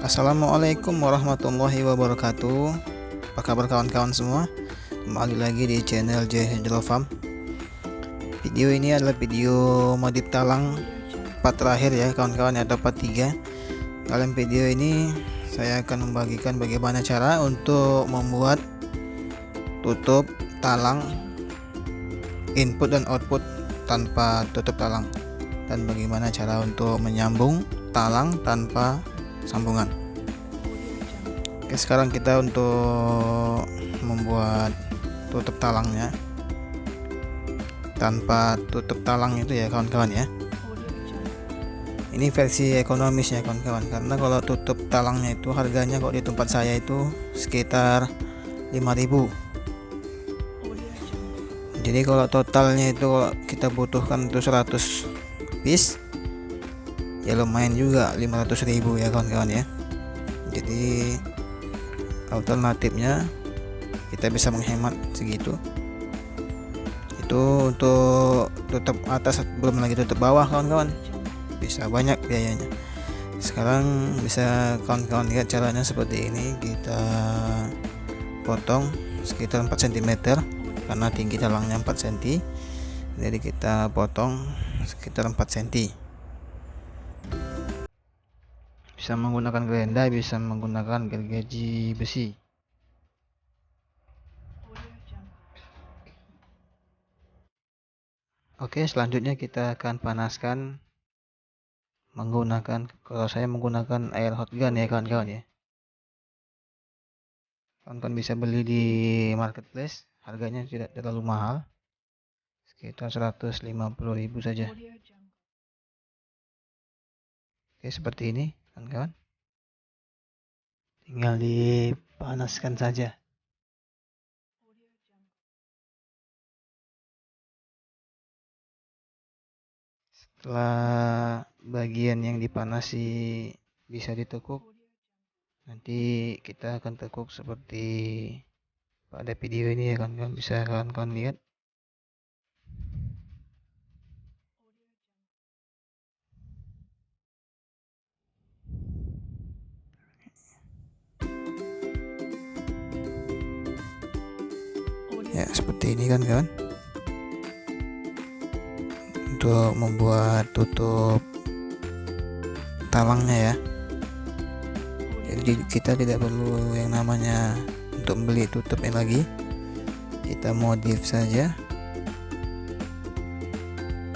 Assalamualaikum warahmatullahi wabarakatuh. Apa kabar kawan-kawan semua? Kembali lagi di channel J Angelo Farm. Video ini adalah video modif talang part terakhir ya kawan-kawan, atau part 3. Dalam video ini saya akan membagikan bagaimana cara untuk membuat tutup talang input dan output tanpa tutup talang, dan bagaimana cara untuk menyambung talang tanpa sambungan. Oke, sekarang kita untuk membuat tutup talangnya tanpa tutup talang itu ya kawan-kawan ya. Ini versi ekonomisnya kawan-kawan, karena kalau tutup talangnya itu harganya kok di tempat saya itu sekitar 5.000. Jadi kalau totalnya itu kalau kita butuhkan itu 100 piece ya lumayan juga 500.000 ya kawan-kawan ya. Jadi alternatifnya kita bisa menghemat segitu. Itu untuk tutup atas, belum lagi tutup bawah kawan-kawan, bisa banyak biayanya. Sekarang bisa kawan-kawan lihat caranya seperti ini. Kita potong sekitar 4 cm karena tinggi talangnya 4 cm, jadi kita potong sekitar 4 cm. Bisa menggunakan gerenda, bisa menggunakan gergaji besi. Oke, selanjutnya kita akan panaskan menggunakan, kalau saya menggunakan air hot gun ya kawan-kawan ya. Kawan-kawan bisa beli di marketplace, harganya tidak terlalu mahal, sekitar 150.000 saja. Oke, seperti ini kawan-kawan, tinggal dipanaskan saja. Setelah bagian yang dipanasi bisa ditekuk, nanti kita akan tekuk seperti pada video ini ya kawan-kawan, bisa kawan-kawan lihat. Ya seperti ini kan kawan, untuk membuat tutup talangnya ya. Jadi kita tidak perlu yang namanya untuk beli tutupnya lagi, kita modif saja,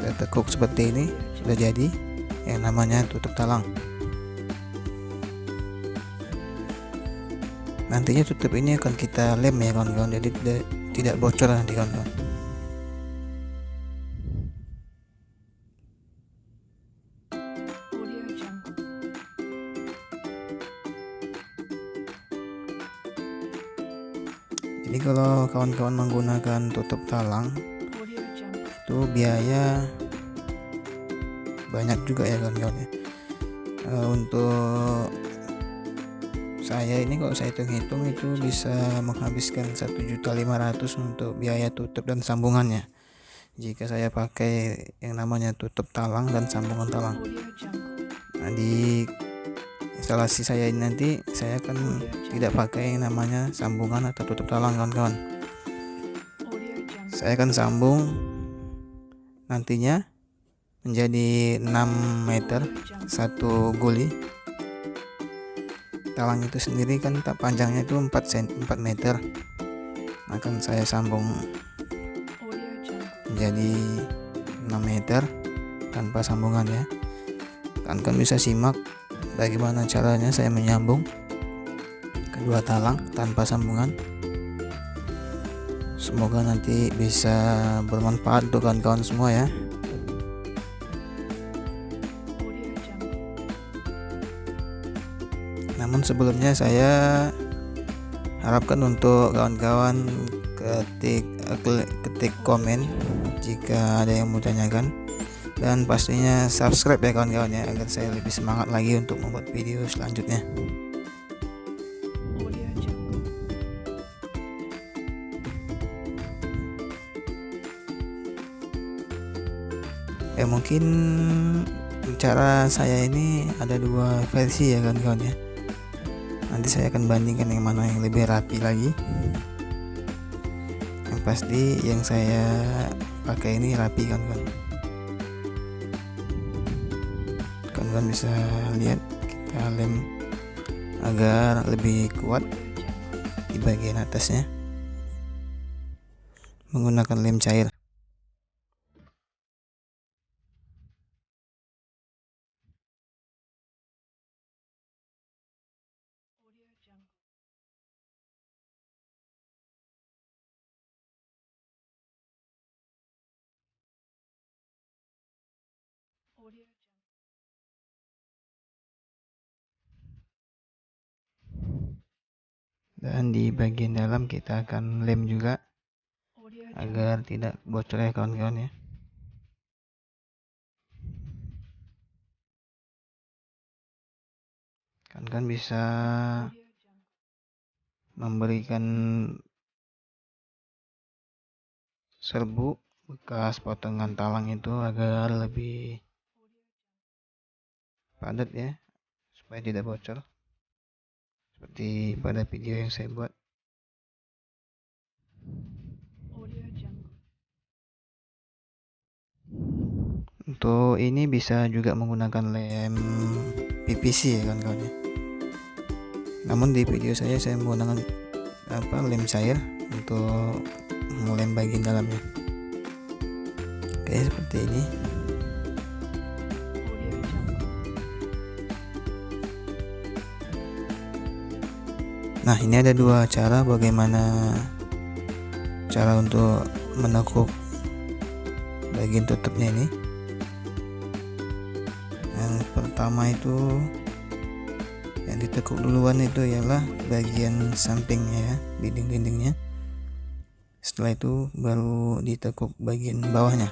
kita tekuk seperti ini, sudah jadi yang namanya tutup talang. Nantinya tutup ini akan kita lem ya kawan-kawan, jadi tidak bocor nanti kawan-kawan. Jadi kalau kawan-kawan menggunakan tutup talang itu biaya banyak juga ya kawan-kawan ya. Untuk saya ini kalau saya hitung-hitung itu bisa menghabiskan 1.500.000 untuk biaya tutup dan sambungannya, jika saya pakai yang namanya tutup talang dan sambungan talang. Nah, di instalasi saya ini nanti saya akan tidak pakai yang namanya sambungan atau tutup talang kawan-kawan. Saya akan sambung nantinya menjadi 6 meter satu guli. Talang itu sendiri kan panjangnya itu 4 meter, akan saya sambung menjadi 6 meter tanpa sambungan ya. Kan bisa simak bagaimana caranya saya menyambung kedua talang tanpa sambungan. Semoga nanti bisa bermanfaat untuk kawan-kawan semua ya. Namun sebelumnya saya harapkan untuk kawan-kawan ketik komen jika ada yang mau tanyakan, dan pastinya subscribe ya kawan-kawan ya, agar saya lebih semangat lagi untuk membuat video selanjutnya. Ya mungkin cara saya ini ada dua versi ya kawan-kawan ya. Nanti saya akan bandingkan yang mana yang lebih rapi lagi. Yang pasti yang saya pakai ini rapi kan. Kan bisa lihat, kita lem agar lebih kuat di bagian atasnya menggunakan lem cair. Dan di bagian dalam kita akan lem juga agar tidak bocor ya kawan-kawan ya. Kan bisa memberikan serbuk bekas potongan talang itu agar lebih padat ya, supaya tidak bocor seperti pada video yang saya buat. Untuk ini bisa juga menggunakan lem PVC ya kawan-kawan ya. Namun di video saya menggunakan lem cair untuk melem bagian dalamnya. Oke, seperti ini. Nah, ini ada dua cara bagaimana cara untuk menekuk bagian tutupnya ini. Yang pertama itu yang ditekuk duluan itu ialah bagian sampingnya ya, dinding-dindingnya. Setelah itu baru ditekuk bagian bawahnya.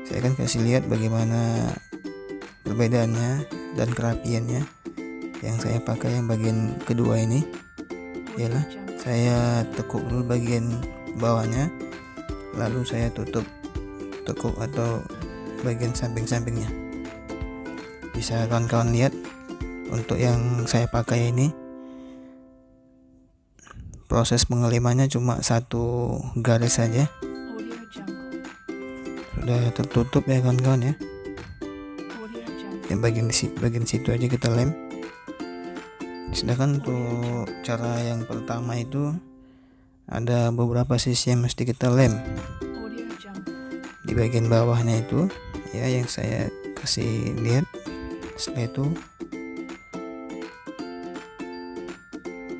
Saya akan kasih lihat bagaimana perbedaannya dan kerapiannya. Yang saya pakai yang bagian kedua ini ialah saya tekuk dulu bagian bawahnya, lalu saya tutup tekuk atau bagian samping-sampingnya. Bisa kawan-kawan lihat, untuk yang saya pakai ini proses pengelemannya cuma satu garis saja, sudah tertutup ya kawan-kawan ya. Yang bagian situ aja kita lem. Sedangkan untuk cara yang pertama itu ada beberapa sisi yang mesti kita lem. Di bagian bawahnya itu ya yang saya kasih lihat. Setelah itu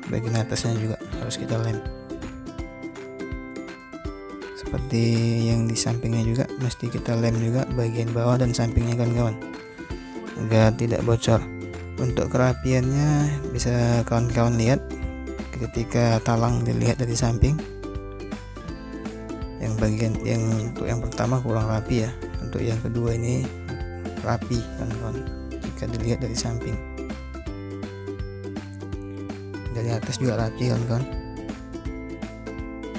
bagian atasnya juga harus kita lem. Seperti yang di sampingnya juga mesti kita lem juga bagian bawah dan sampingnya kawan-kawan, agar tidak bocor. Untuk kerapiannya bisa kawan-kawan lihat ketika talang dilihat dari samping. Yang bagian untuk yang pertama kurang rapi ya. Untuk yang kedua ini rapi kawan-kawan jika dilihat dari samping. Dari atas juga rapi kawan-kawan.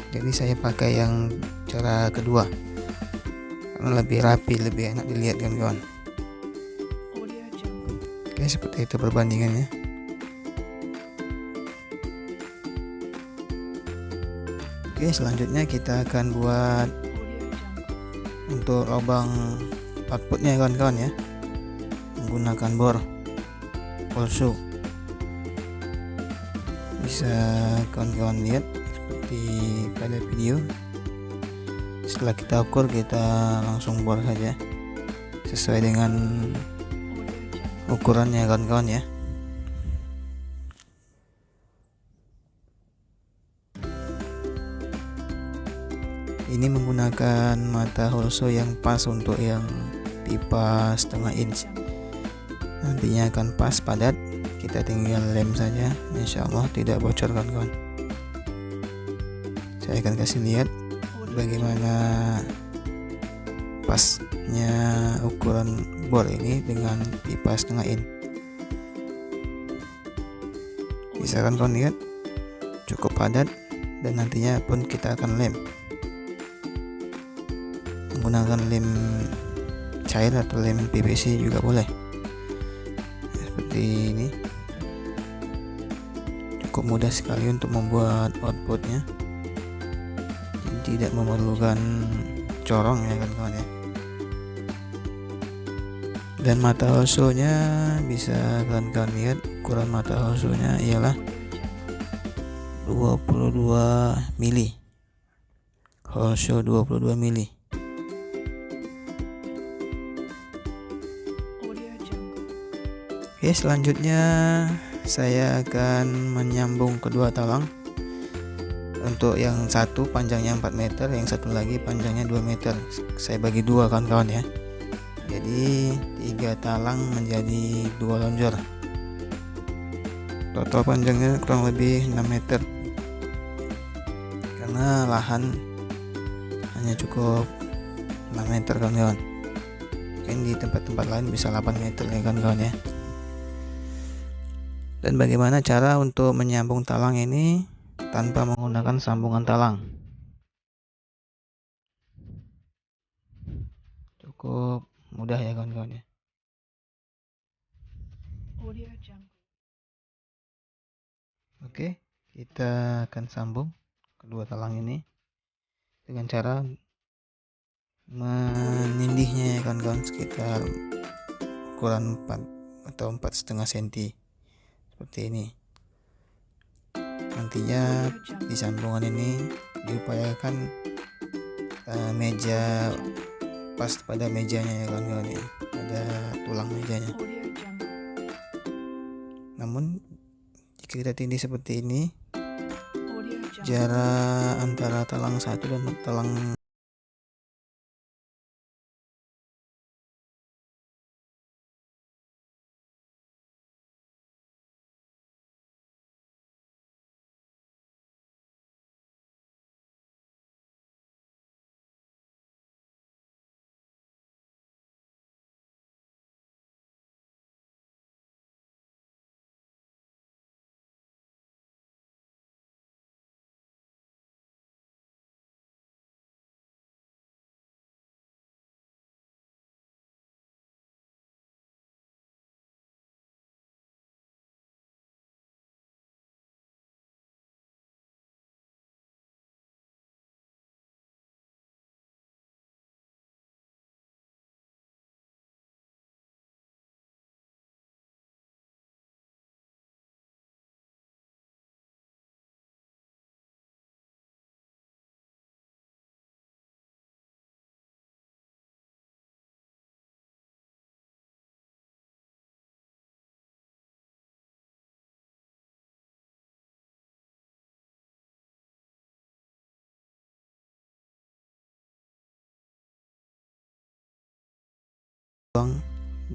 Jadi saya pakai yang cara kedua karena lebih rapi, lebih enak dilihat kawan-kawan. Oke, seperti itu perbandingannya. Oke, selanjutnya kita akan buat untuk lubang outputnya kawan-kawan ya, menggunakan bor Holso. Bisa kawan-kawan lihat seperti pada video. Setelah kita ukur, kita langsung bor saja sesuai dengan ukurannya kawan-kawan ya. Ini menggunakan mata Holso yang pas untuk yang pipa setengah inch. Nantinya akan pas padat, kita tinggal lem saja, insya Allah tidak bocor kawan-kawan. Saya akan kasih lihat bagaimana pasnya ukuran bor ini dengan pipa setengah in. Bisa kan kawan lihat, cukup padat, dan nantinya pun kita akan lem menggunakan lem cair atau lem PVC juga boleh, seperti ini. mudah sekali untuk membuat outputnya, jadi tidak memerlukan corong ya kan kawan ya. Dan mata hosonya bisa kalian lihat, ukuran mata hosonya ialah 22 mili, hoso 22 mili. Oke, selanjutnya saya akan menyambung kedua talang. Untuk yang satu panjangnya 4 meter, yang satu lagi panjangnya 2 meter. Saya bagi dua kawan-kawan ya. Jadi 3 talang menjadi 2 lonjor. Total panjangnya kurang lebih 6 meter. Karena lahan hanya cukup 6 meter kawan-kawan. Mungkin di tempat-tempat lain bisa 8 meter ya kawan-kawan ya. Dan bagaimana cara untuk menyambung talang ini tanpa menggunakan sambungan talang? Cukup mudah ya kawan-kawan ya. Oke, kita akan sambung kedua talang ini dengan cara menindihnya ya kawan-kawan, sekitar ukuran 4 atau 4,5 cm seperti ini. Nantinya di sambungan ini diupayakan meja pas pada mejanya ya kawan-kawan ya, pada tulang mejanya. Namun jika kita tindih seperti ini, jarak antara talang satu dan talang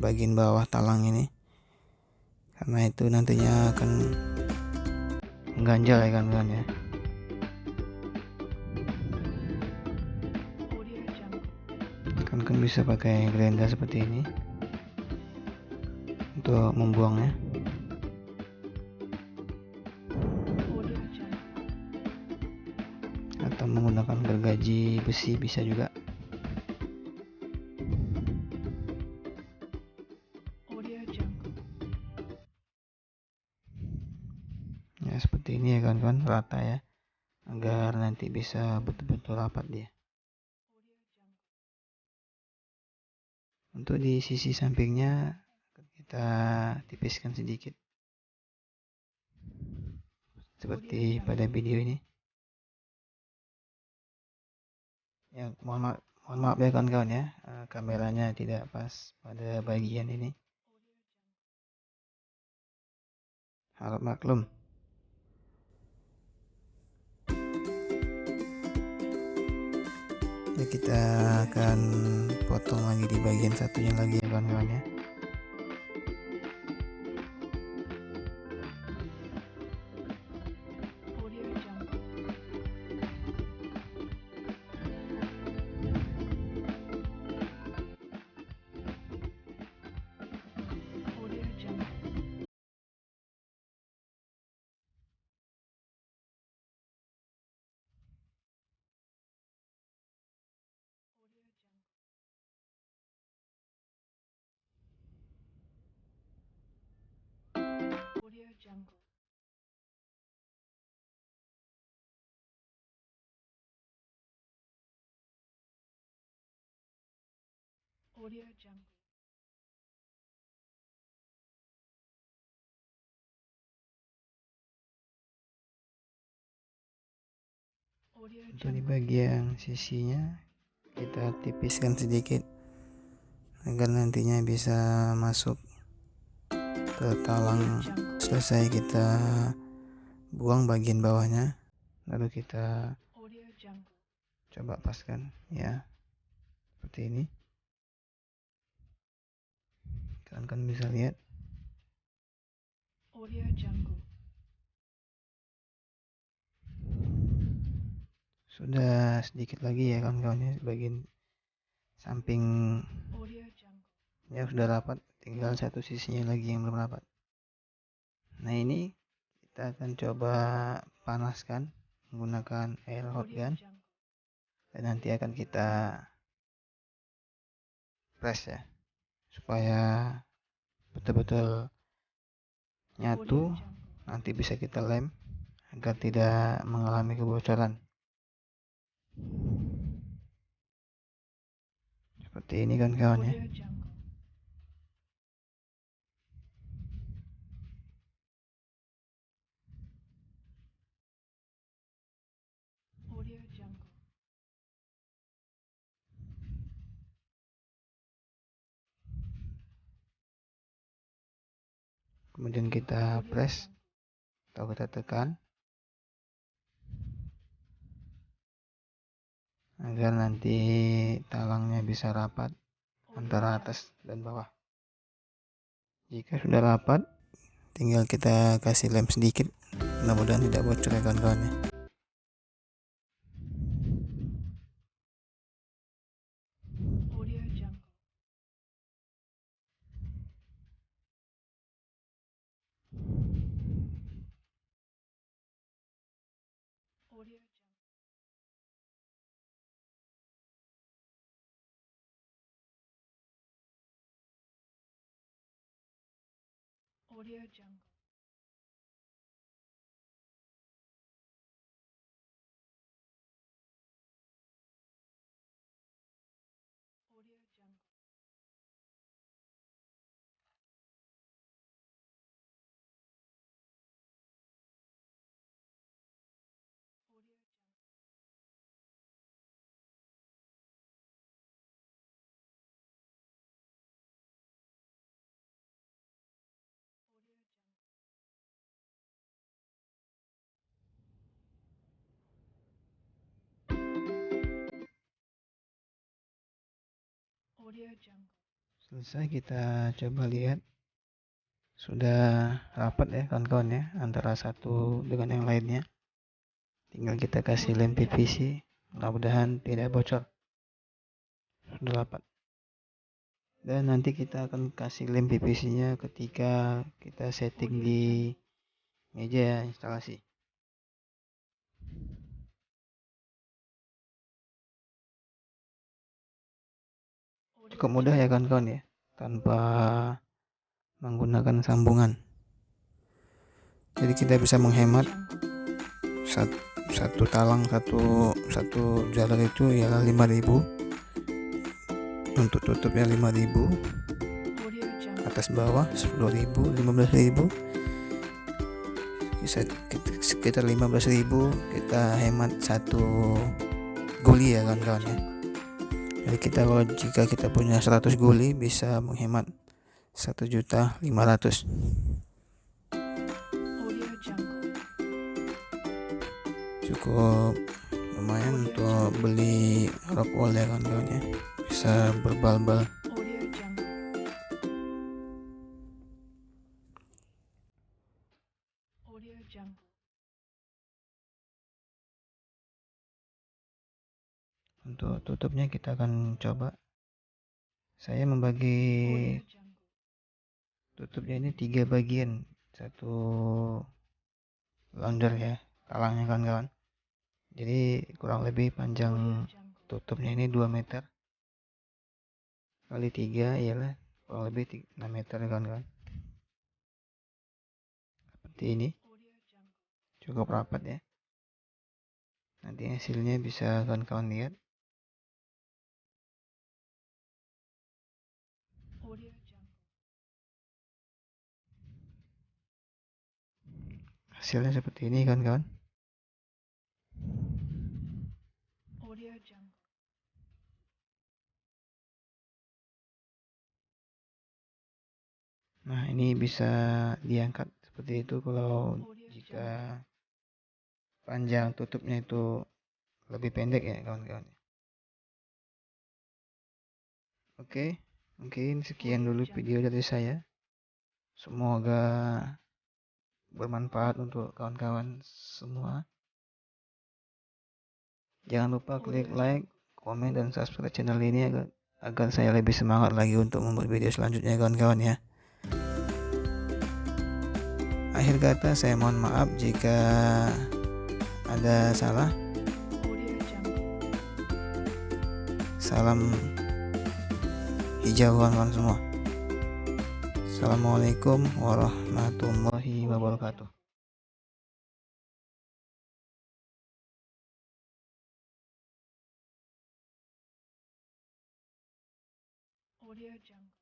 bagian bawah talang ini, karena itu nantinya akan mengganjal ya kawan-kawan ya. Kan bisa pakai grinder seperti ini untuk membuangnya, atau menggunakan gergaji besi bisa juga. Ya seperti ini ya kawan-kawan, rata ya, agar nanti bisa betul-betul rapat dia. Untuk di sisi sampingnya kita tipiskan sedikit seperti pada video ini ya. Mohon maaf ya kawan-kawan ya, kameranya tidak pas pada bagian ini, harap maklum. Ya, kita akan potong lagi di bagian satunya lagi ya kawan-kawan ya. Untuk di bagian sisinya kita tipiskan sedikit agar nantinya bisa masuk ke talang. Selesai kita buang bagian bawahnya, lalu kita coba paskan ya, seperti ini. Kalian kan bisa lihat sudah sedikit lagi ya kawan-kawannya, bagian samping ya sudah rapat, tinggal satu sisinya lagi yang belum rapat. Nah ini kita akan coba panaskan menggunakan air hot gun dan nanti akan kita press ya, supaya betul-betul nyatu, nanti bisa kita lem agar tidak mengalami kebocoran. Seperti ini kan kawan ya. Kemudian kita press atau kita tekan agar nanti talangnya bisa rapat antara atas dan bawah. Jika sudah rapat, tinggal kita kasih lem sedikit, mudah-mudahan tidak bocor ya kawan-kawan ya. Selesai, kita coba lihat sudah rapat ya kawan-kawan ya, antara satu dengan yang lainnya. Tinggal kita kasih lem PVC, mudah-mudahan tidak bocor. Sudah rapat. Dan nanti kita akan kasih lem PVC nya ketika kita setting di meja instalasi. Cukup mudah ya kawan-kawan ya, tanpa menggunakan sambungan. Jadi kita bisa menghemat satu talang, satu jalur itu ya 5.000, untuk tutupnya 5.000, atas bawah 10.000, 15.000, bisa sekitar 15.000 kita hemat satu guli ya kawan-kawan ya. Jadi jika kita punya 100 guli bisa menghemat 1.500.000. Cukup lumayan untuk beli rock wool ya kawan-kawan ya, bisa berbal-bal. Untuk tutupnya kita akan coba, saya membagi tutupnya ini 3 bagian, satu launder ya talangnya kawan-kawan. Jadi kurang lebih panjang tutupnya ini 2 meter kali 3 ialah kurang lebih 6 meter kawan-kawan. Seperti ini, cukup rapat ya. Nanti hasilnya bisa kawan-kawan lihat. Hasilnya seperti ini kawan-kawan. Nah, ini bisa diangkat seperti itu kalau jika panjang tutupnya itu lebih pendek ya kawan-kawan. Oke, mungkin sekian dulu video dari saya. Semoga bermanfaat untuk kawan-kawan semua. Jangan lupa klik like, komen, dan subscribe channel ini agar saya lebih semangat lagi untuk membuat video selanjutnya kawan-kawan ya. Akhir kata saya mohon maaf jika ada salah. Salam hijau kawan-kawan semua. Assalamualaikum warahmatullahi wabarakatuh. Audio Jungle.